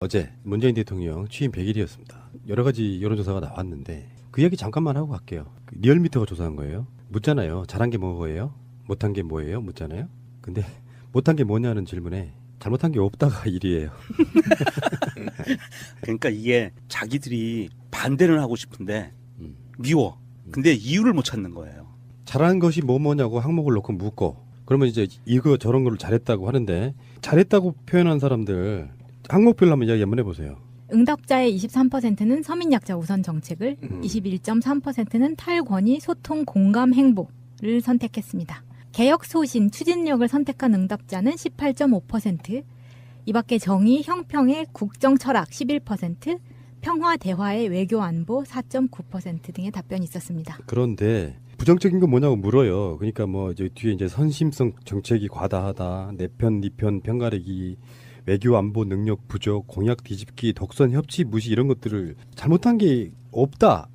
어제 문재인 대통령 취임 100일이었습니다. 여러 가지 여론조사가 나왔는데 그 얘기 잠깐만 하고 갈게요. 리얼미터가 조사한 거예요. 묻잖아요. 잘한 게 뭐예요? 못한 게 뭐예요? 묻잖아요. 근데 못한 게 뭐냐는 질문에 잘못한 게 없다가 1위예요. 그러니까 이게 자기들이 반대를 하고 싶은데 미워. 근데 이유를 못 찾는 거예요. 잘한 것이 뭐냐고 항목을 놓고 묻고 그러면 이제 이거 저런 걸 잘했다고 하는데 잘했다고 표현한 사람들 항목별로 한번 이야기 한번 해보세요. 응답자의 23%는 서민약자 우선 정책을, 21.3%는 탈권위 소통 공감 행보를 선택했습니다. 개혁 소신 추진력을 선택한 응답자는 18.5%, 이 밖에 정의, 형평의 국정 철학 11%, 평화 대화의 외교 안보 4.9% 등의 답변이 있었습니다. 그런데 부정적인 건 뭐냐고 물어요. 그러니까 뭐 이제 뒤에 이제 선심성 정책이 과다하다, 내 편, 네 편 편가르기, 외교 안보 능력 부족, 공약 뒤집기, 독선 협치 무시 이런 것들을 잘못한 게 없다.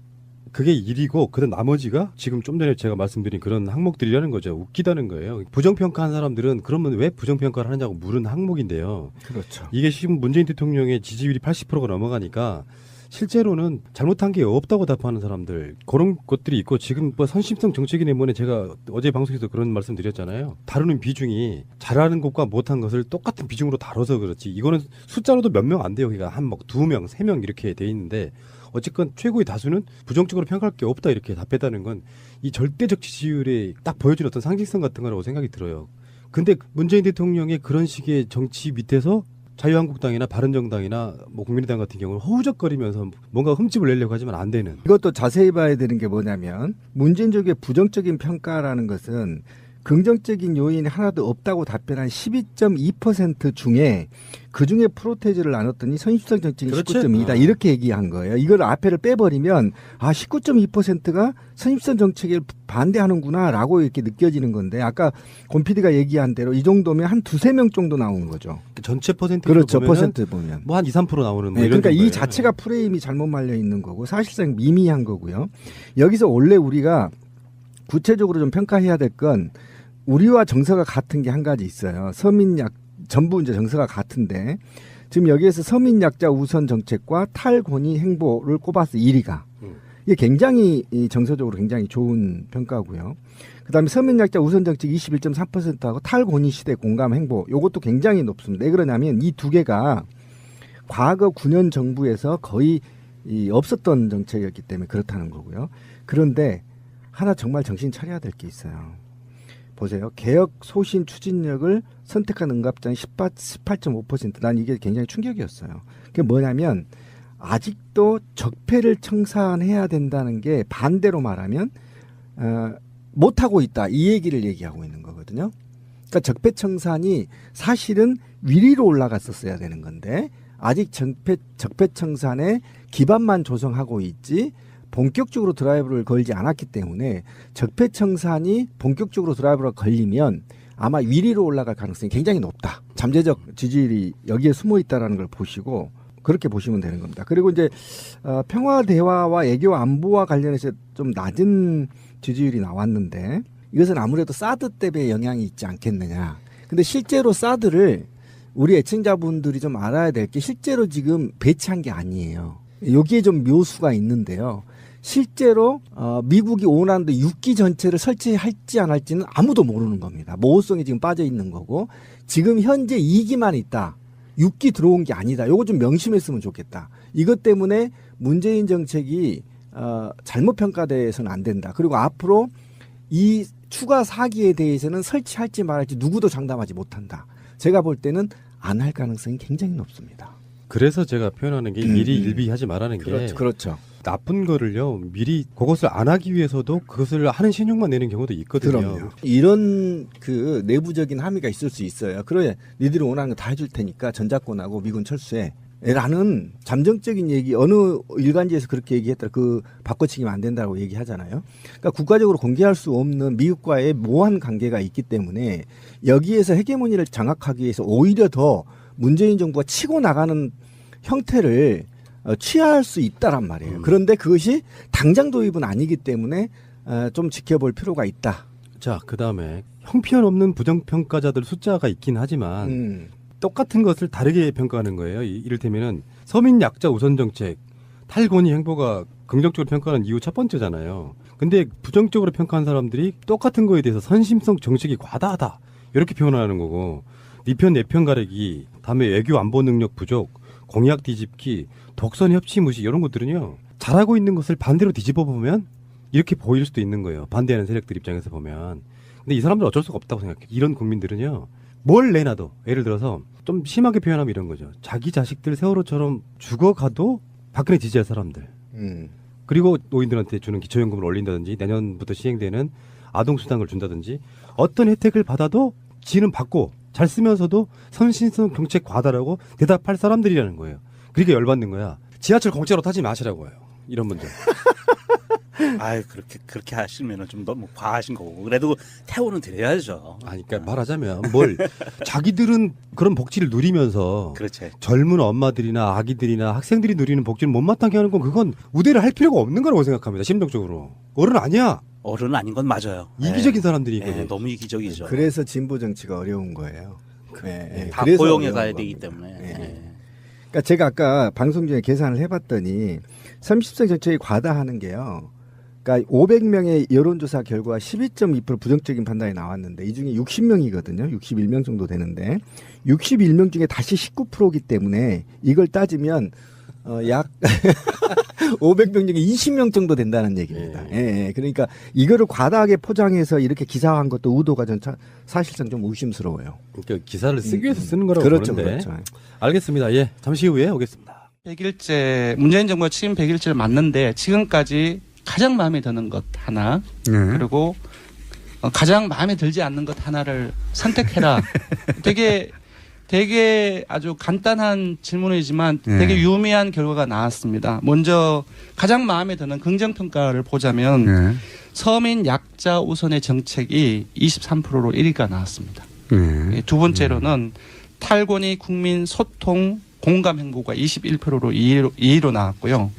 그게 1위고 그다음 나머지가 지금 좀 전에 제가 말씀드린 그런 항목들이라는 거죠. 웃기다는 거예요. 부정평가한 사람들은 그러면 왜 부정평가를 하느냐고 물은 항목인데요. 그렇죠. 이게 지금 문재인 대통령의 지지율이 80%가 넘어가니까 실제로는 잘못한 게 없다고 답하는 사람들 그런 것들이 있고 지금 뭐 선심성 정책이 내면에 제가 어제 방송에서 그런 말씀 드렸잖아요. 다루는 비중이 잘하는 것과 못한 것을 똑같은 비중으로 다뤄서 그렇지 이거는 숫자로도 몇 명 안 돼요. 그러니까 한 뭐 2명, 3명 이렇게 돼 있는데 어쨌건 최고의 다수는 부정적으로 평가할 게 없다 이렇게 답했다는 건 이 절대적 지지율에 딱 보여주는 어떤 상징성 같은 거라고 생각이 들어요. 근데 문재인 대통령의 그런 식의 정치 밑에서 자유한국당이나 바른정당이나 뭐 국민의당 같은 경우는 허우적거리면서 뭔가 흠집을 내려고 하지만 안 되는. 이것도 자세히 봐야 되는 게 뭐냐면 문재인 쪽의 부정적인 평가라는 것은 긍정적인 요인이 하나도 없다고 답변한 12.2% 중에 그중에 프로테이즈를 나눴더니 선심성 정책이 그렇지? 19.2다 이렇게 얘기한 거예요. 이걸 앞에를 빼버리면 19.2%가 선심성 정책에 반대하는구나라고 이렇게 느껴지는 건데 아까 권 PD가 얘기한 대로 이 정도면 한 두세 명 정도 나오는 거죠. 전체 퍼센트 그렇죠. 퍼센트 보면. 뭐 한 2, 3% 나오는 뭐 네, 이런 그러니까 이 정도예요. 자체가 프레임이 잘못 말려 있는 거고 사실상 미미한 거고요. 여기서 원래 우리가 구체적으로 좀 평가해야 될 건 우리와 정서가 같은 게 한 가지 있어요. 서민약 전부 이제 정서가 같은데 지금 여기에서 서민약자 우선 정책과 탈권위 행보를 꼽아서 1위가 이게 굉장히 이 정서적으로 굉장히 좋은 평가고요. 그다음에 서민약자 우선 정책 21.3%하고 탈권위 시대 공감 행보 이것도 굉장히 높습니다. 왜 그러냐면 이 두 개가 과거 9년 정부에서 거의 없었던 정책이었기 때문에 그렇다는 거고요. 그런데 하나 정말 정신 차려야 될 게 있어요. 보세요. 개혁 소신 추진력을 선택한 응답자는 18.5%. 난 이게 굉장히 충격이었어요. 그게 뭐냐면 아직도 적폐를 청산해야 된다는 게 반대로 말하면 못하고 있다. 이 얘기를 얘기하고 있는 거거든요. 그러니까 적폐 청산이 사실은 위리로 올라갔었어야 되는 건데 아직 적폐 청산의 기반만 조성하고 있지 본격적으로 드라이브를 걸지 않았기 때문에 적폐 청산이 본격적으로 드라이브가 걸리면 아마 위리로 올라갈 가능성이 굉장히 높다. 잠재적 지지율이 여기에 숨어 있다라는 걸 보시고 그렇게 보시면 되는 겁니다. 그리고 이제 평화 대화와 외교 안보와 관련해서 좀 낮은 지지율이 나왔는데 이것은 아무래도 사드 때문에 영향이 있지 않겠느냐. 근데 실제로 사드를 우리 애청자분들이 좀 알아야 될 게 실제로 지금 배치한 게 아니에요. 여기에 좀 묘수가 있는데요. 실제로 미국이 원하는데 6기 전체를 설치할지 안 할지는 아무도 모르는 겁니다. 모호성이 지금 빠져 있는 거고 지금 현재 2기만 있다. 6기 들어온 게 아니다. 이거 좀 명심했으면 좋겠다. 이것 때문에 문재인 정책이 잘못 평가돼서는 안 된다. 그리고 앞으로 이 추가 4기에 대해서는 설치할지 말할지 누구도 장담하지 못한다. 제가 볼 때는 안 할 가능성이 굉장히 높습니다. 그래서 제가 표현하는 게 미리 일비하지 말라는 게 그렇죠. 나쁜 거를요 미리 그것을 안 하기 위해서도 그것을 하는 신용만 내는 경우도 있거든요. 그럼요. 이런 그 내부적인 함의가 있을 수 있어요. 그래 니들이 원하는 거 다 해줄 테니까 전작권하고 미군 철수해. 라는 잠정적인 얘기 어느 일간지에서 그렇게 얘기했더라. 그 바꿔치기면 안 된다고 얘기하잖아요. 그러니까 국가적으로 공개할 수 없는 미국과의 모호한 관계가 있기 때문에 여기에서 헤게모니를 장악하기 위해서 오히려 더 문재인 정부가 치고 나가는 형태를 취할 수 있다란 말이에요. 그런데 그것이 당장 도입은 아니기 때문에 좀 지켜볼 필요가 있다. 자, 그다음에 형편없는 부정평가자들 숫자가 있긴 하지만 똑같은 것을 다르게 평가하는 거예요. 이를테면은 서민 약자 우선 정책, 탈권위 행보가 긍정적으로 평가하는 이유 첫 번째잖아요. 근데 부정적으로 평가한 사람들이 똑같은 거에 대해서 선심성 정책이 과다하다 이렇게 표현하는 거고, 네 편 내 편 가르기, 다음에 외교 안보 능력 부족, 공약 뒤집기, 독선 협치 무시 이런 것들은요, 잘하고 있는 것을 반대로 뒤집어 보면 이렇게 보일 수도 있는 거예요. 반대하는 세력들 입장에서 보면. 근데 이 사람들은 어쩔 수가 없다고 생각해요. 이런 국민들은요, 뭘 내놔도, 예를 들어서 좀 심하게 표현하면 이런 거죠. 자기 자식들 세월호처럼 죽어가도 박근혜 지지할 사람들. 그리고 노인들한테 주는 기초연금을 올린다든지 내년부터 시행되는 아동수당을 준다든지 어떤 혜택을 받아도 지는 받고 잘 쓰면서도 선심성 정책 과다라고 대답할 사람들이라는 거예요. 그러니까 열받는 거야. 지하철 공짜로 타지 마시라고 해요. 이런 분들. 아유, 그렇게 하시면은 좀 너무 과하신 거고. 그래도 태우는 드려야죠. 아니, 그러니까 말하자면 자기들은 그런 복지를 누리면서 그렇지. 젊은 엄마들이나 아기들이나 학생들이 누리는 복지를 못마땅게 하는 건 그건 우대를 할 필요가 없는 거라고 생각합니다. 심정적으로. 어른 아니야. 어른은 아닌 건 맞아요. 이기적인 사람들이 네, 있거든. 너무 이기적이죠. 그래서 진보 정치가 어려운 거예요. 다 그래서 포용해 어려운 가야 되기 겁니다. 때문에. 네. 네. 그러니까 제가 아까 방송 중에 계산을 해봤더니 30세 정책이 과다하는 게요. 그러니까 500명의 여론조사 결과 12.2% 부정적인 판단이 나왔는데 이 중에 60명이거든요. 61명 정도 되는데 61명 중에 다시 19%이기 때문에 이걸 따지면 약 500명 중에 20명 정도 된다는 얘기입니다. 예, 그러니까 이거를 과다하게 포장해서 이렇게 기사화한 것도 의도가 전 사실상 좀 의심스러워요. 그러니까 기사를 쓰기 위해서 쓰는 거라고 그렇죠, 보는데. 그렇죠. 알겠습니다. 예, 잠시 후에 오겠습니다. 100일째 문재인 정부가 취임 100일째를 맞는데 지금까지 가장 마음에 드는 것 하나 그리고 가장 마음에 들지 않는 것 하나를 선택해라. 되게 아주 간단한 질문이지만 되게 유의미한 결과가 나왔습니다. 먼저 가장 마음에 드는 긍정평가를 보자면 서민 약자 우선의 정책이 23%로 1위가 나왔습니다. 두 번째로는 탈권위 국민 소통 공감 행보가 21%로 2위로 나왔고요.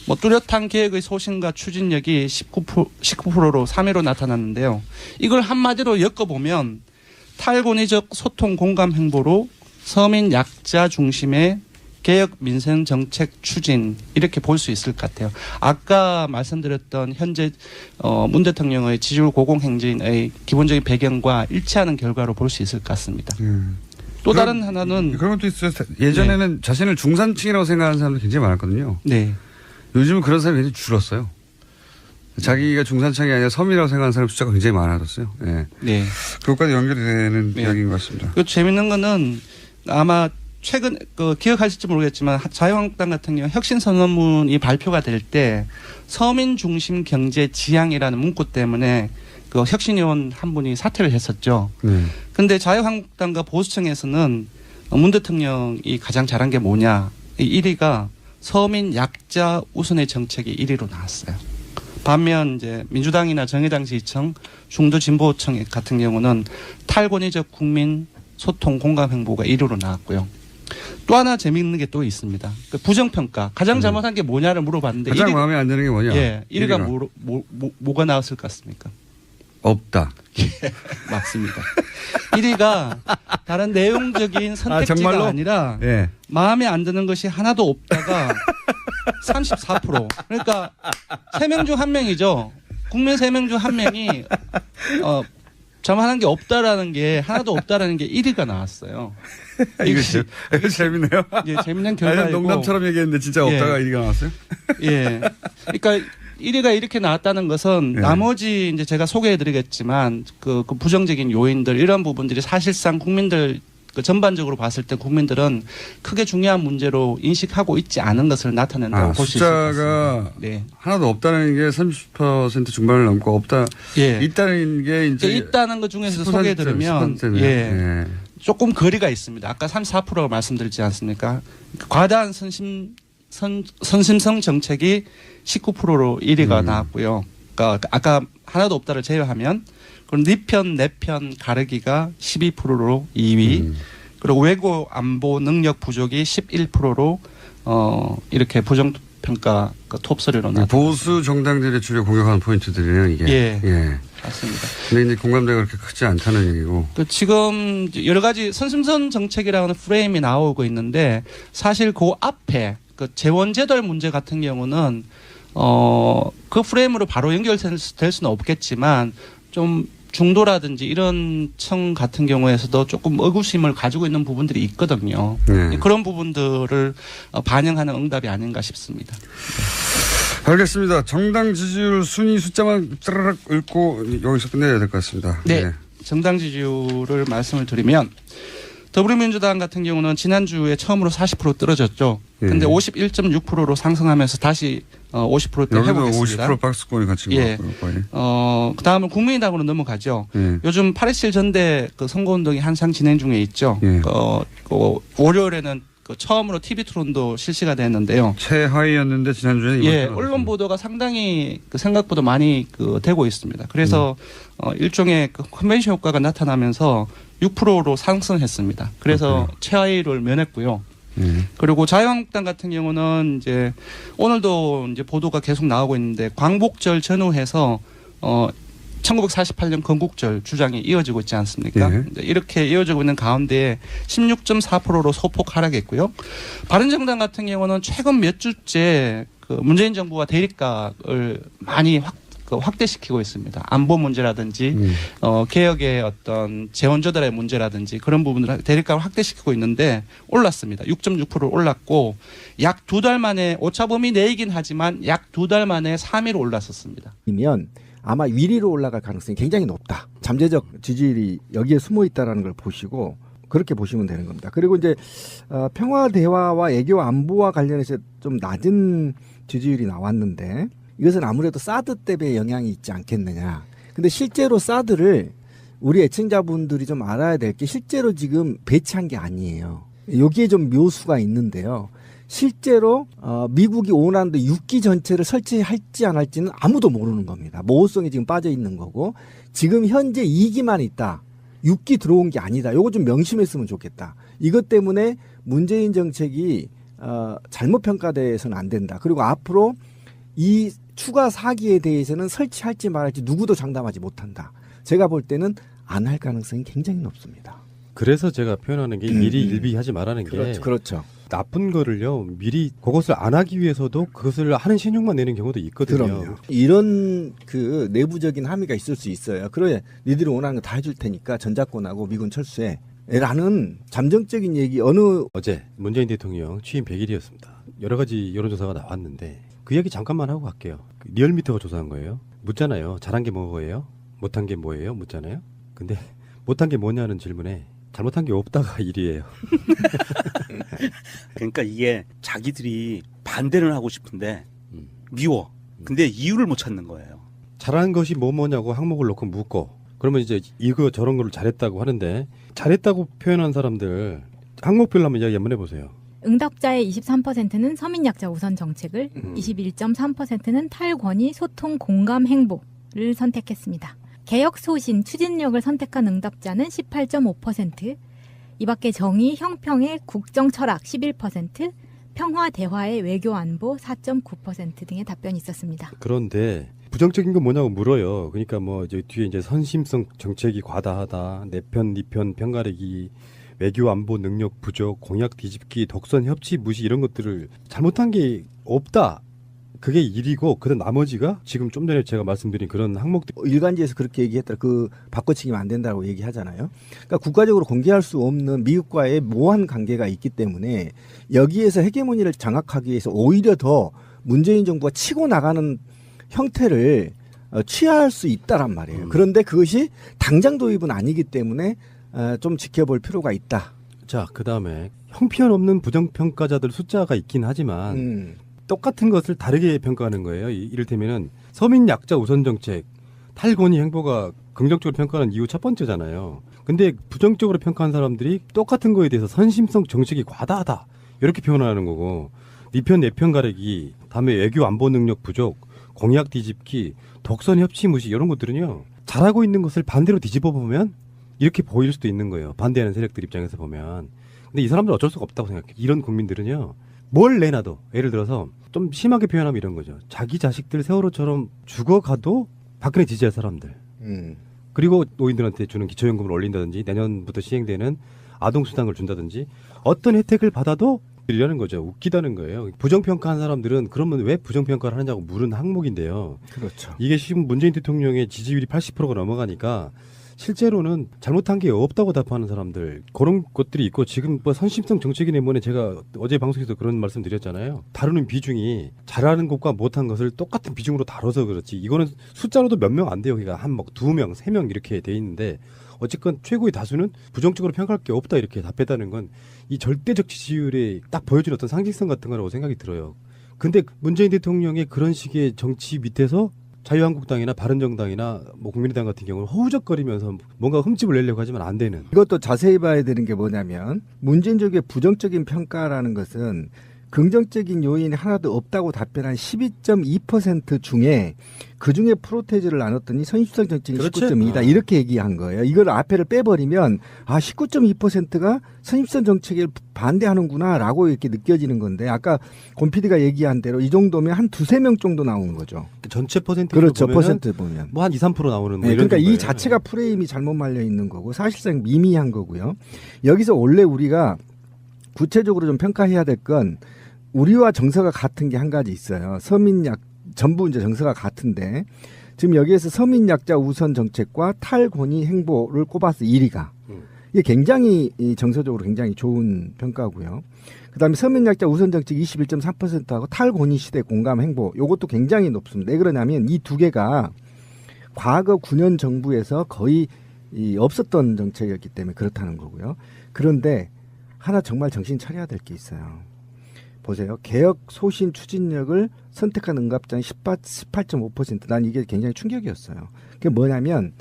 뭐 뚜렷한 계획의 소신과 추진력이 19%로 3위로 나타났는데요. 이걸 한마디로 엮어보면 탈권위적 소통 공감 행보로 서민 약자 중심의 개혁 민생 정책 추진 이렇게 볼 수 있을 것 같아요. 아까 말씀드렸던 현재 문 대통령의 지지율 고공행진의 기본적인 배경과 일치하는 결과로 볼 수 있을 것 같습니다. 또 다른 하나는 그런 것도 있어요. 예전에는 자신을 중산층이라고 생각하는 사람도 굉장히 많았거든요. 네. 요즘은 그런 사람이 굉장히 줄었어요. 자기가 중산층이 아니라 서민이라고 생각하는 사람 숫자가 굉장히 많아졌어요. 네. 네. 그것까지 연결이 되는 네. 이야기인 것 같습니다. 그 재밌는 거는 아마 최근 기억하실지 모르겠지만 자유한국당 같은 경우 혁신 선언문이 발표가 될 때 서민 중심 경제 지향이라는 문구 때문에 그 혁신위원 한 분이 사퇴를 했었죠. 근데 자유한국당과 보수층에서는 문 대통령이 가장 잘한 게 뭐냐. 1위가 서민 약자 우선의 정책이 1위로 나왔어요. 반면 이제 민주당이나 정의당 지지층, 중도 진보층 같은 경우는 탈권위적 국민 소통 공감 행보가 1위로 나왔고요. 또 하나 재미있는 게 또 있습니다. 그 부정평가. 가장 잘못한 게 뭐냐를 물어봤는데 가장 마음에 안 드는 게 뭐냐? 예, 1위가 뭐가 나왔을 것 같습니까? 없다. 맞습니다. 1위가 다른 내용적인 선택지가 정말로? 아니라 예. 마음에 안 드는 것이 하나도 없다가 34%. 그러니까 3명 중 1명이죠. 국민 3명 중 1명이 잘못한 게 없다라는 게 하나도 없다라는 게 1위가 나왔어요. 이거 재밌네요. 예, 재밌는 결과이고. 농담처럼 얘기했는데 진짜 없다가 1위가 나왔어요? 예. 그러니까 1위가 이렇게 나왔다는 것은 네. 나머지 이제 제가 소개해드리겠지만 그 부정적인 요인들 이런 부분들이 사실상 국민들 그 전반적으로 봤을 때 국민들은 크게 중요한 문제로 인식하고 있지 않은 것을 나타낸다고 볼 수 있을 것 숫자가 같습니다. 네. 하나도 없다는 게 30% 중반을 넘고 없다. 예. 있다는 게 이제 있다는 것 중에서 10%, 소개해드리면 10%네요. 예. 예. 조금 거리가 있습니다. 아까 34%가 말씀드리지 않습니까? 과다한 선심성 정책이 19%로 1위가 나왔고요. 그러니까 아까 하나도 없다를 제외하면 그럼 네 편, 내 편 가르기가 12%로 2위. 그리고 외교 안보 능력 부족이 11%로 이렇게 부정평가 그 톱소리로 나. 보수 정당들의 주로 공격하는 포인트들이네요, 이게. 예. 맞습니다. 근데 이제 공감대가 그렇게 크지 않다는 얘기고. 지금 여러 가지 선심성 정책이라는 프레임이 나오고 있는데 사실 그 앞에 그 재원제도의 문제 같은 경우는 그 프레임으로 바로 연결될 수는 없겠지만 좀 중도라든지 이런 층 같은 경우에서도 조금 의구심을 가지고 있는 부분들이 있거든요. 네. 그런 부분들을 반영하는 응답이 아닌가 싶습니다. 알겠습니다. 정당 지지율 순위 숫자만 따라락 읽고 여기서 끝내야 될 것 같습니다. 네. 정당 지지율을 말씀을 드리면 더불어민주당 같은 경우는 지난주에 처음으로 40% 떨어졌죠. 근데 51.6%로 상승하면서 다시 50%대 여기도 회복했습니다. 50% 박스권이 갇힌 예. 것 같고요. 그다음은 국민의당으로 넘어가죠. 예. 요즘 8.27 전대 그 선거운동이 한창 진행 중에 있죠. 예. 월요일에는 처음으로 TV 토론도 실시가 됐는데요. 최하위였는데 지난주에 예, 언론 보도가 상당히 생각보다 많이 되고 있습니다. 그래서 일종의 컨벤션 효과가 나타나면서 6%로 상승했습니다. 그래서 최하위를 면했고요. 그리고 자유한국당 같은 경우는 이제 오늘도 이제 보도가 계속 나오고 있는데 광복절 전후해서 1948년 건국절 주장이 이어지고 있지 않습니까? 예. 이렇게 이어지고 있는 가운데 16.4%로 소폭 하락했고요. 바른정당 같은 경우는 최근 몇 주째 문재인 정부와 대립각을 많이 확대시키고 있습니다. 안보 문제라든지 개혁의 어떤 재원 조달의 문제라든지 그런 부분을 대립각을 확대시키고 있는데 올랐습니다. 6.6% 올랐고 약 2달 만에 오차범위 내이긴 하지만 약 2달 만에 3위로 올랐었습니다. 이면 아마 위리로 올라갈 가능성이 굉장히 높다. 잠재적 지지율이 여기에 숨어 있다라는 걸 보시고 그렇게 보시면 되는 겁니다. 그리고 이제 평화 대화와 애교 안보와 관련해서 좀 낮은 지지율이 나왔는데 이것은 아무래도 사드 때문에 영향이 있지 않겠느냐. 근데 실제로 사드를 우리 애청자분들이 좀 알아야 될 게 실제로 지금 배치한 게 아니에요. 여기에 좀 묘수가 있는데요. 실제로 미국이 원하는데 6기 전체를 설치할지 안 할지는 아무도 모르는 겁니다. 모호성이 지금 빠져 있는 거고 지금 현재 2기만 있다. 6기 들어온 게 아니다. 요거 좀 명심했으면 좋겠다. 이것 때문에 문재인 정책이 잘못 평가돼서는 안 된다. 그리고 앞으로 이 추가 4기에 대해서는 설치할지 말할지 누구도 장담하지 못한다. 제가 볼 때는 안 할 가능성이 굉장히 높습니다. 그래서 제가 표현하는 게 미리 일비하지 말라는 게 그렇죠. 나쁜 거를요 미리 그것을 안 하기 위해서도 그것을 하는 신용만 내는 경우도 있거든요. 그럼요. 이런 그 내부적인 함의가 있을 수 있어요. 그래 니들이 원하는 거 다 해줄 테니까 전작권하고 미군 철수해 라는 잠정적인 얘기 어제 문재인 대통령 취임 100일이었습니다. 여러 가지 여론조사가 나왔는데 그 얘기 잠깐만 하고 갈게요. 리얼미터가 조사한 거예요. 묻잖아요. 잘한 게 뭐예요? 못한 게 뭐예요? 묻잖아요. 근데 못한 게 뭐냐는 질문에 잘못한 게 없다가 1위예요. 그러니까 이게 자기들이 반대를 하고 싶은데 미워. 근데 이유를 못 찾는 거예요. 잘한 것이 뭐냐고 항목을 놓고 묻고 그러면 이제 이거 저런 걸 잘했다고 하는데 잘했다고 표현한 사람들 항목별로 한번 이야기 한번 해보세요. 응답자의 23%는 서민약자 우선 정책을, 21.3%는 탈권위, 소통, 공감, 행보를 선택했습니다. 개혁 소신, 추진력을 선택한 응답자는 18.5%, 이 밖에 정의, 형평의 국정 철학 11%, 평화 대화의 외교 안보 4.9% 등의 답변이 있었습니다. 그런데 부정적인 건 뭐냐고 물어요. 그러니까 뭐 이제 뒤에 이제 선심성 정책이 과다하다, 내 편, 네 편 편가르기, 외교 안보 능력 부족, 공약 뒤집기, 독선 협치 무시 이런 것들을 잘못한 게 없다. 그게 1위고 그다음 나머지가 지금 좀 전에 제가 말씀드린 그런 항목들. 일간지에서 그렇게 얘기했더라. 그 바꿔치기면 안 된다고 얘기하잖아요. 그러니까 국가적으로 공개할 수 없는 미국과의 모호한 관계가 있기 때문에 여기에서 헤게모니를 장악하기 위해서 오히려 더 문재인 정부가 치고 나가는 형태를 취할 수 있다란 말이에요. 그런데 그것이 당장 도입은 아니기 때문에 좀 지켜볼 필요가 있다. 자, 그다음에 형편없는 부정평가자들 숫자가 있긴 하지만 똑같은 것을 다르게 평가하는 거예요. 이를테면은 서민 약자 우선 정책, 탈권위 행보가 긍정적으로 평가하는 이유 첫 번째잖아요. 근데 부정적으로 평가한 사람들이 똑같은 거에 대해서 선심성 정책이 과다하다. 이렇게 표현하는 거고, 네 편 내 편 가르기, 다음에 외교 안보 능력 부족, 공약 뒤집기, 독선 협치 무시 이런 것들은요. 잘하고 있는 것을 반대로 뒤집어 보면 이렇게 보일 수도 있는 거예요. 반대하는 세력들 입장에서 보면. 근데 이 사람들은 어쩔 수가 없다고 생각해요. 이런 국민들은요. 뭘 내놔도 예를 들어서 좀 심하게 표현하면 이런 거죠. 자기 자식들 세월호처럼 죽어가도 박근혜 지지할 사람들. 그리고 노인들한테 주는 기초연금을 올린다든지 내년부터 시행되는 아동수당을 준다든지 어떤 혜택을 받아도 이라는 거죠. 웃기다는 거예요. 부정평가한 사람들은 그러면 왜 부정평가를 하느냐고 물은 항목인데요. 그렇죠. 이게 지금 문재인 대통령의 지지율이 80%가 넘어가니까 실제로는 잘못한 게 없다고 답하는 사람들 그런 것들이 있고 지금 뭐 선심성 정책이 내면에 제가 어제 방송에서 그런 말씀 드렸잖아요. 다루는 비중이 잘하는 것과 못한 것을 똑같은 비중으로 다뤄서 그렇지 이거는 숫자로도 몇 명 안 돼요. 그러니까 한 뭐 2명, 3명 이렇게 돼 있는데 어쨌건 최고의 다수는 부정적으로 평가할 게 없다 이렇게 답했다는 건 이 절대적 지지율에 딱 보여준 어떤 상징성 같은 거라고 생각이 들어요. 근데 문재인 대통령의 그런 식의 정치 밑에서 자유한국당이나 바른정당이나 뭐 국민의당 같은 경우는 허우적거리면서 뭔가 흠집을 내려고 하지만 안 되는. 이것도 자세히 봐야 되는 게 뭐냐면 문재인 쪽의 부정적인 평가라는 것은 긍정적인 요인이 하나도 없다고 답변한 12.2% 중에 그중에 프로테이즈를 나눴더니 선심성 정책이 그렇지. 19.2다 이렇게 얘기한 거예요. 이걸 앞에를 빼버리면 19.2%가 선심성 정책에 반대하는구나라고 이렇게 느껴지는 건데 아까 권 PD가 얘기한 대로 이 정도면 한 2-3명 정도 나오는 거죠. 전체 퍼센트로 그렇죠. 보면은 퍼센트 보면. 뭐 한 2-3% 나오는 뭐 네, 이런 그러니까 이 정도예요. 자체가 프레임이 잘못 말려 있는 거고 사실상 미미한 거고요. 여기서 원래 우리가 구체적으로 좀 평가해야 될 건 우리와 정서가 같은 게 한 가지 있어요. 서민약 전부 이제 정서가 같은데 지금 여기에서 서민약자 우선 정책과 탈권위 행보를 꼽아서 1위가 이게 굉장히 정서적으로 굉장히 좋은 평가고요. 그다음에 서민약자 우선 정책 21.3%하고 탈권위 시대 공감 행보 이것도 굉장히 높습니다. 왜 그러냐면 이 두 개가 과거 9년 정부에서 거의 없었던 정책이었기 때문에 그렇다는 거고요. 그런데 하나 정말 정신 차려야 될 게 있어요. 보세요. 개혁 소신 추진력을 선택한 응답자는 18.5%. 난 이게 굉장히 충격이었어요. 그게 뭐냐면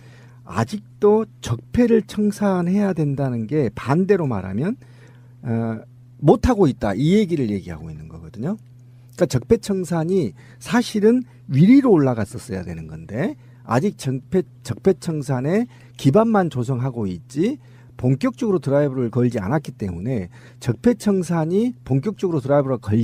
아직도 적폐를 청산해야 된다는 게 반대로 말하면 못하고 있다. 이 얘기를 얘기하고 있는 거거든요. 그러니까 적폐 청산이 사실은 위리로 올라갔었어야 되는 건데 아직 적폐 청산의 기반만 조성하고 있지 본격적으로 드라이브를 걸지 않았기 때문에 적폐 청산이 본격적으로 드라이브를 걸리